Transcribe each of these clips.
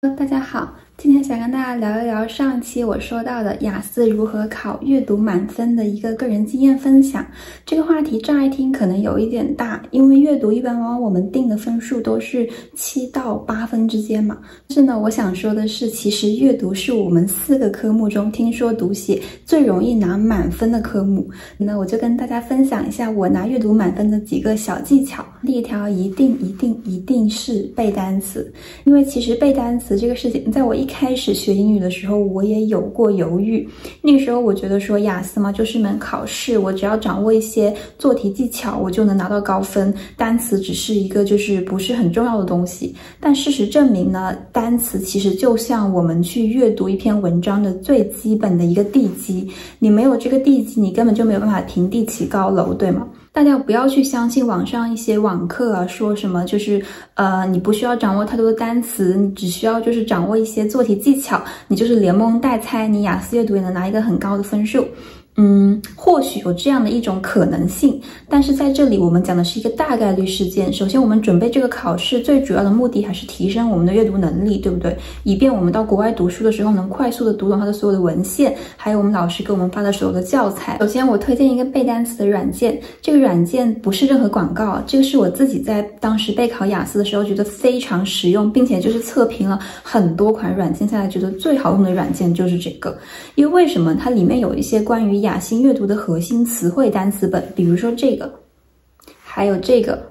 大家好，今天想跟大家聊一聊上一期我说到的雅思如何考阅读满分的一个个人经验分享。这个话题乍一听可能有一点大，因为阅读一般往往我们定的分数都是7到8分之间嘛。但是呢，我想说的是，其实阅读是我们4个科目中听说读写最容易拿满分的科目。那我就跟大家分享一下我拿阅读满分的几个小技巧。第一条，一定是背单词，因为其实背单词这个事情，在我一开始学英语的时候，我也有过犹豫。那个时候我觉得说雅思嘛，就是门考试，我只要掌握一些做题技巧，我就能拿到高分，单词只是一个就是不是很重要的东西。但事实证明呢，单词其实就像我们去阅读一篇文章的最基本的一个地基，你没有这个地基，你根本就没有办法平地起高楼，对吗？大家不要去相信网上一些网课啊，说什么就是你不需要掌握太多的单词，你只需要就是掌握一些做题技巧，你就是连蒙带猜，你雅思阅读也能拿一个很高的分数。或许有这样的一种可能性，但是在这里我们讲的是一个大概率事件。首先我们准备这个考试最主要的目的还是提升我们的阅读能力，对不对？以便我们到国外读书的时候能快速的读懂它的所有的文献，还有我们老师给我们发的所有的教材。首先我推荐一个背单词的软件，这个软件不是任何广告，这个是我自己在当时备考雅思的时候觉得非常实用，并且就是测评了很多款软件下来觉得最好用的软件就是这个。因为什么？它里面有一些关于雅思阅读的核心词汇单词本，比如说这个，还有这个。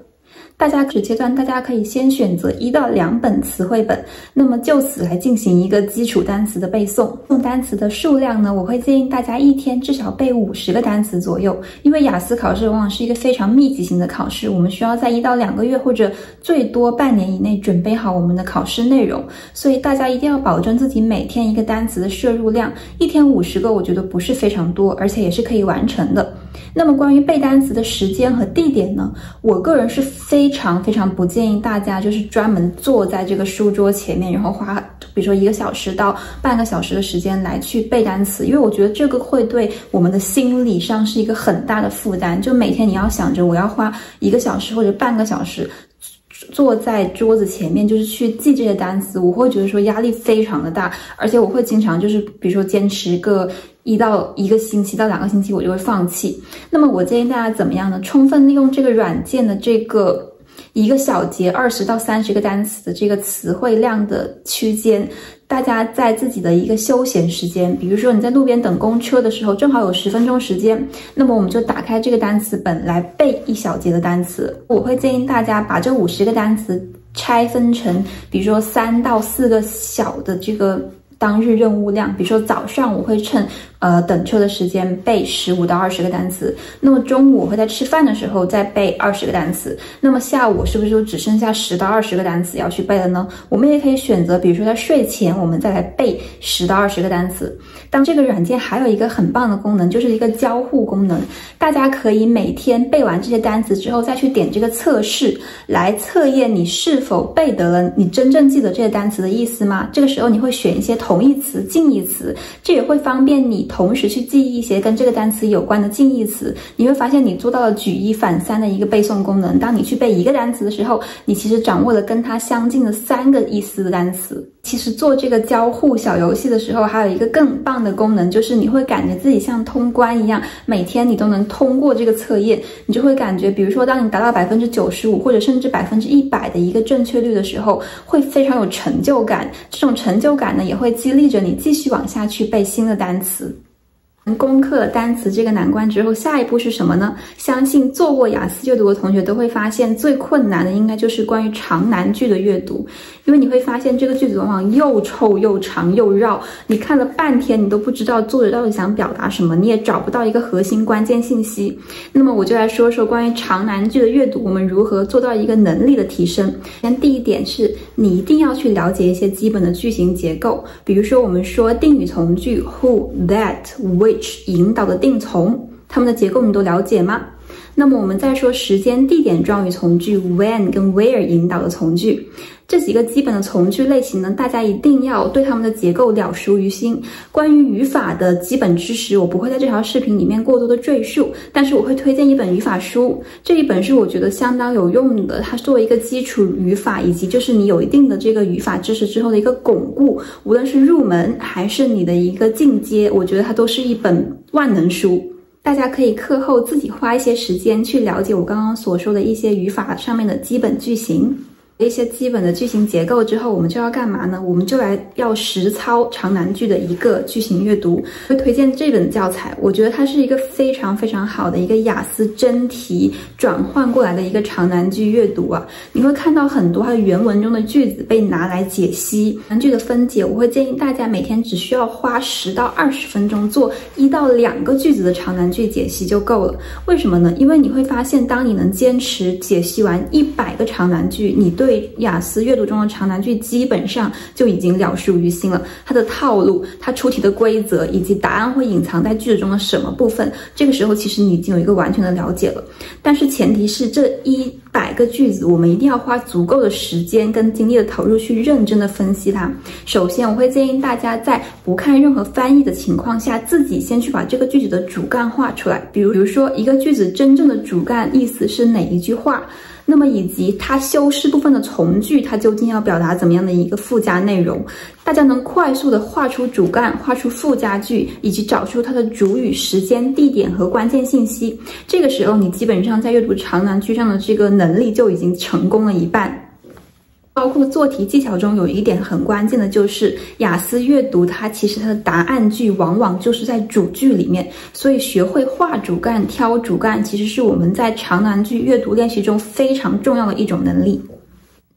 大家阶段大家可以先选择1到2本词汇本，那么就此来进行一个基础单词的背诵。用单词的数量呢，我会建议大家一天至少背50个单词左右，因为雅思考试往往是一个非常密集型的考试，我们需要在1到2个月或者最多半年以内准备好我们的考试内容，所以大家一定要保证自己每天一个单词的摄入量，一天50个我觉得不是非常多，而且也是可以完成的。那么关于背单词的时间和地点呢，我个人是非常不建议大家就是专门坐在这个书桌前面，然后花比如说1个小时到半个小时的时间来去背单词，因为我觉得这个会对我们的心理上是一个很大的负担。就每天你要想着我要花1个小时或者半个小时坐在桌子前面，就是去记这些单词，我会觉得说压力非常的大，而且我会经常就是比如说坚持个1个星期到2个星期我就会放弃。那么我建议大家怎么样呢？充分利用这个软件的这个1个小节20到30个单词的这个词汇量的区间，大家在自己的一个休闲时间，比如说你在路边等公车的时候，正好有10分钟时间，那么我们就打开这个单词本来背1小节的单词。我会建议大家把这50个单词拆分成比如说3到4个小的这个当日任务量，比如说早上我会趁等车的时间背15到20个单词，那么中午我会在吃饭的时候再背20个单词，那么下午是不是就只剩下10到20个单词要去背了呢？我们也可以选择比如说在睡前我们再来背10到20个单词。当这个软件还有一个很棒的功能，就是一个交互功能，大家可以每天背完这些单词之后再去点这个测试，来测验你是否背得了你真正记得这些单词的意思吗？这个时候你会选一些同义词、近义词，这也会方便你同时去记忆一些跟这个单词有关的近义词。你会发现你做到了举一反三的一个背诵功能。当你去背1个单词的时候，你其实掌握了跟它相近的3个意思的单词。其实做这个交互小游戏的时候，还有一个更棒的功能，就是你会感觉自己像通关一样，每天你都能通过这个测验，你就会感觉比如说当你达到95%或者甚至100%的一个正确率的时候，会非常有成就感。这种成就感呢，也会激励着你继续往下去背新的单词。攻克了单词这个难关之后，下一步是什么呢？相信做过雅思阅读的同学都会发现，最困难的应该就是关于长难句的阅读。因为你会发现这个句子往往又臭又长又绕，你看了半天你都不知道作者到底想表达什么，你也找不到一个核心关键信息。那么我就来说说关于长难句的阅读，我们如何做到一个能力的提升。第一点是你一定要去了解一些基本的句型结构，比如说我们说定语从句 who, that, which 引导的定从，它们的结构你都了解吗？那么我们再说时间、地点状语从句 when 跟 where 引导的从句。这几个基本的从句类型呢，大家一定要对它们的结构了熟于心。关于语法的基本知识，我不会在这条视频里面过多的赘述，但是我会推荐一本语法书。这一本是我觉得相当有用的，它作为一个基础语法，以及就是你有一定的这个语法知识之后的一个巩固，无论是入门还是你的一个进阶，我觉得它都是一本万能书。大家可以课后自己花一些时间去了解我刚刚所说的一些语法上面的基本句型。一些基本的句型结构之后，我们就要干嘛呢？我们就要实操长难句的一个句型阅读。会推荐这本教材，我觉得它是一个非常非常好的一个雅思真题转换过来的一个长难句阅读啊！你会看到很多它的原文中的句子被拿来解析。难句的分解，我会建议大家每天只需要花10到20分钟做1到2个句子的长难句解析就够了。为什么呢？因为你会发现，当你能坚持解析完100个长难句，你对雅思阅读中的长难句基本上就已经了熟于心了。它的套路、它出题的规则以及答案会隐藏在句子中的什么部分，这个时候其实你已经有一个完全的了解了。但是前提是这100个句子，我们一定要花足够的时间跟精力的投入去认真的分析它。首先，我会建议大家在不看任何翻译的情况下，自己先去把这个句子的主干画出来。比如说，一个句子真正的主干意思是哪一句话？那么以及它修饰部分的从句，它究竟要表达怎么样的一个附加内容？大家能快速的画出主干、画出附加句，以及找出它的主语、时间、地点和关键信息。这个时候，你基本上在阅读长难句上的这个能力就已经成功了一半。包括做题技巧中有一点很关键的就是雅思阅读，它其实它的答案句往往就是在主句里面，所以学会画主干、挑主干，其实是我们在长难句阅读练习中非常重要的一种能力。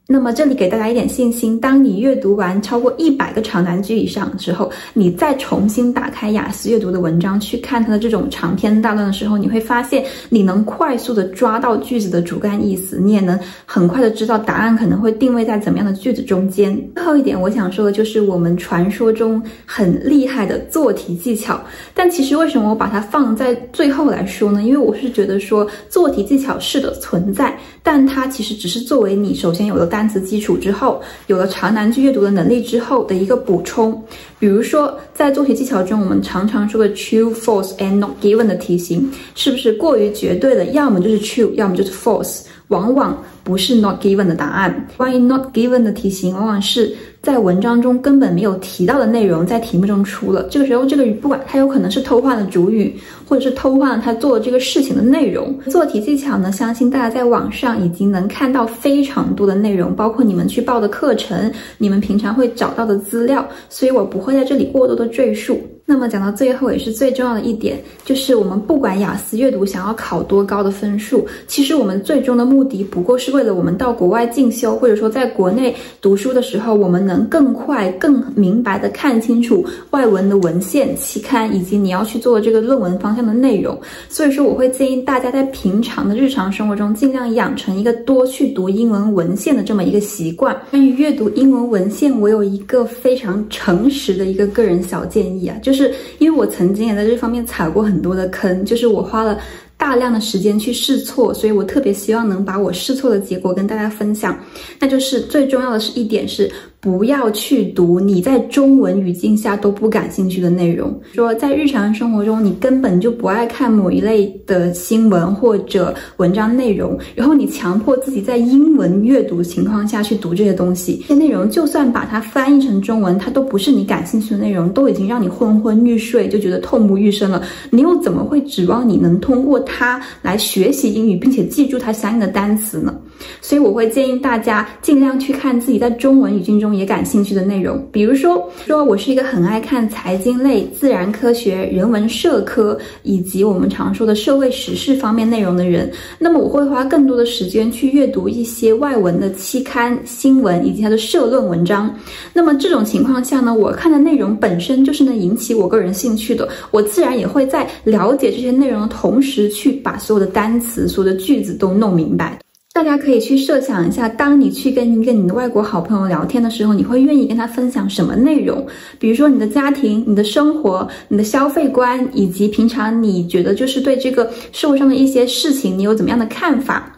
那么这里给大家一点信心，当你阅读完超过100个长难句以上之后，你再重新打开雅思阅读的文章去看它的这种长篇大论的时候，你会发现你能快速的抓到句子的主干意思，你也能很快的知道答案可能会定位在怎么样的句子中间。最后一点我想说的就是我们传说中很厉害的做题技巧，但其实为什么我把它放在最后来说呢？因为我是觉得说做题技巧是的存在，但它其实只是作为你首先有了单词基础之后，有了长难句阅读的能力之后的一个补充。比如说在做题技巧中，我们常常说的 true, false and not given 的题型，是不是过于绝对的？要么就是 true， 要么就是 false， 往往不是 not given 的答案。关于 not given 的题型，往往是在文章中根本没有提到的内容在题目中出了，这个时候这个语不管它有可能是偷换了主语，或者是偷换了他做的这个事情的内容。做题技巧呢，相信大家在网上已经能看到非常多的内容，包括你们去报的课程，你们平常会找到的资料，所以我不会在这里过多的赘述。那么讲到最后也是最重要的一点，就是我们不管雅思阅读想要考多高的分数，其实我们最终的目的不过是为了我们到国外进修，或者说在国内读书的时候，我们能更快更明白的看清楚外文的文献、期刊，以及你要去做这个论文方向的内容。所以说我会建议大家在平常的日常生活中尽量养成一个多去读英文文献的这么一个习惯。关于阅读英文文献，我有一个非常诚实的一个个人小建议啊，就是因为我曾经也在这方面踩过很多的坑，就是我花了大量的时间去试错，所以我特别希望能把我试错的结果跟大家分享。那就是最重要的是一点是，不要去读你在中文语境下都不感兴趣的内容。说在日常生活中你根本就不爱看某一类的新闻或者文章内容，然后你强迫自己在英文阅读情况下去读这些东西，这些内容就算把它翻译成中文，它都不是你感兴趣的内容，都已经让你昏昏欲睡，就觉得痛不欲生了，你又怎么会指望你能通过它来学习英语并且记住它相应的单词呢？所以我会建议大家尽量去看自己在中文语境中也感兴趣的内容。比如说我是一个很爱看财经类、自然科学、人文社科以及我们常说的社会时事方面内容的人，那么我会花更多的时间去阅读一些外文的期刊、新闻以及它的社论文章。那么这种情况下呢，我看的内容本身就是能引起我个人兴趣的，我自然也会在了解这些内容的同时去把所有的单词、所有的句子都弄明白。大家可以去设想一下，当你去跟一个你的外国好朋友聊天的时候，你会愿意跟他分享什么内容？比如说你的家庭、你的生活、你的消费观，以及平常你觉得就是对这个社会上的一些事情，你有怎么样的看法？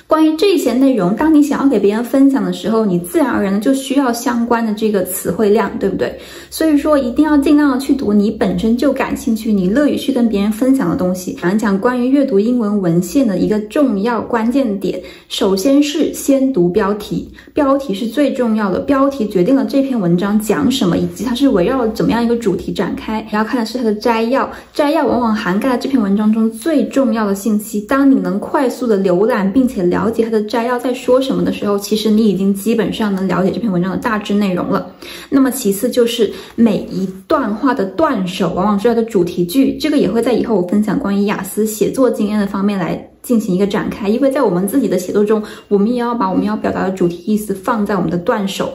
关于这些内容，当你想要给别人分享的时候，你自然而然的就需要相关的这个词汇量，对不对？所以说一定要尽量的去读你本身就感兴趣、你乐于去跟别人分享的东西。讲一讲关于阅读英文文献的一个重要关键点，首先是先读标题，标题是最重要的，标题决定了这篇文章讲什么，以及它是围绕怎么样一个主题展开。然后看的是它的摘要，摘要往往涵盖了这篇文章中最重要的信息。当你能快速的浏览并且了解它的摘要在说什么的时候，其实你已经基本上能了解这篇文章的大致内容了。那么其次就是每一段话的段首往往是它的主题句，这个也会在以后我分享关于雅思写作经验的方面来进行一个展开，因为在我们自己的写作中，我们也要把我们要表达的主题意思放在我们的段首。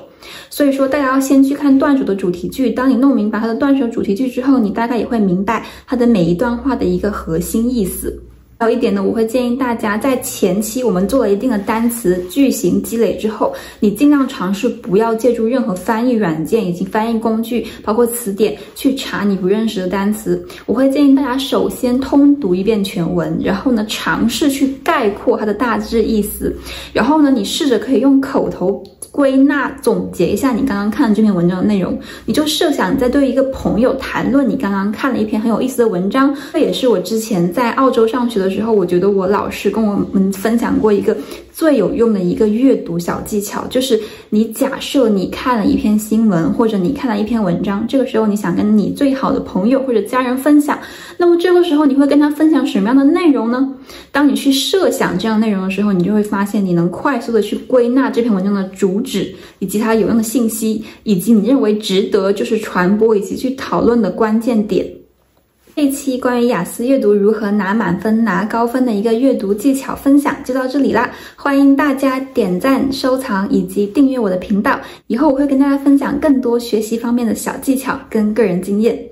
所以说大家要先去看段首的主题句，当你弄明白它的段首主题句之后，你大概也会明白它的每一段话的一个核心意思。还有一点呢，我会建议大家在前期我们做了一定的单词句型积累之后，你尽量尝试不要借助任何翻译软件以及翻译工具，包括词典去查你不认识的单词。我会建议大家首先通读一遍全文，然后呢尝试去概括它的大致意思，然后呢你试着可以用口头归纳总结一下你刚刚看的这篇文章的内容。你就设想你在对一个朋友谈论你刚刚看了一篇很有意思的文章，这也是我之前在澳洲上学的时候，我觉得我老师跟我们分享过一个最有用的一个阅读小技巧，就是你假设你看了一篇新闻或者你看了一篇文章，这个时候你想跟你最好的朋友或者家人分享，那么这个时候你会跟他分享什么样的内容呢？当你去设想这样内容的时候，你就会发现你能快速的去归纳这篇文章的主旨以及它有用的信息，以及你认为值得就是传播以及去讨论的关键点。这一期关于雅思阅读如何拿满分拿高分的一个阅读技巧分享就到这里啦，欢迎大家点赞收藏以及订阅我的频道，以后我会跟大家分享更多学习方面的小技巧跟个人经验。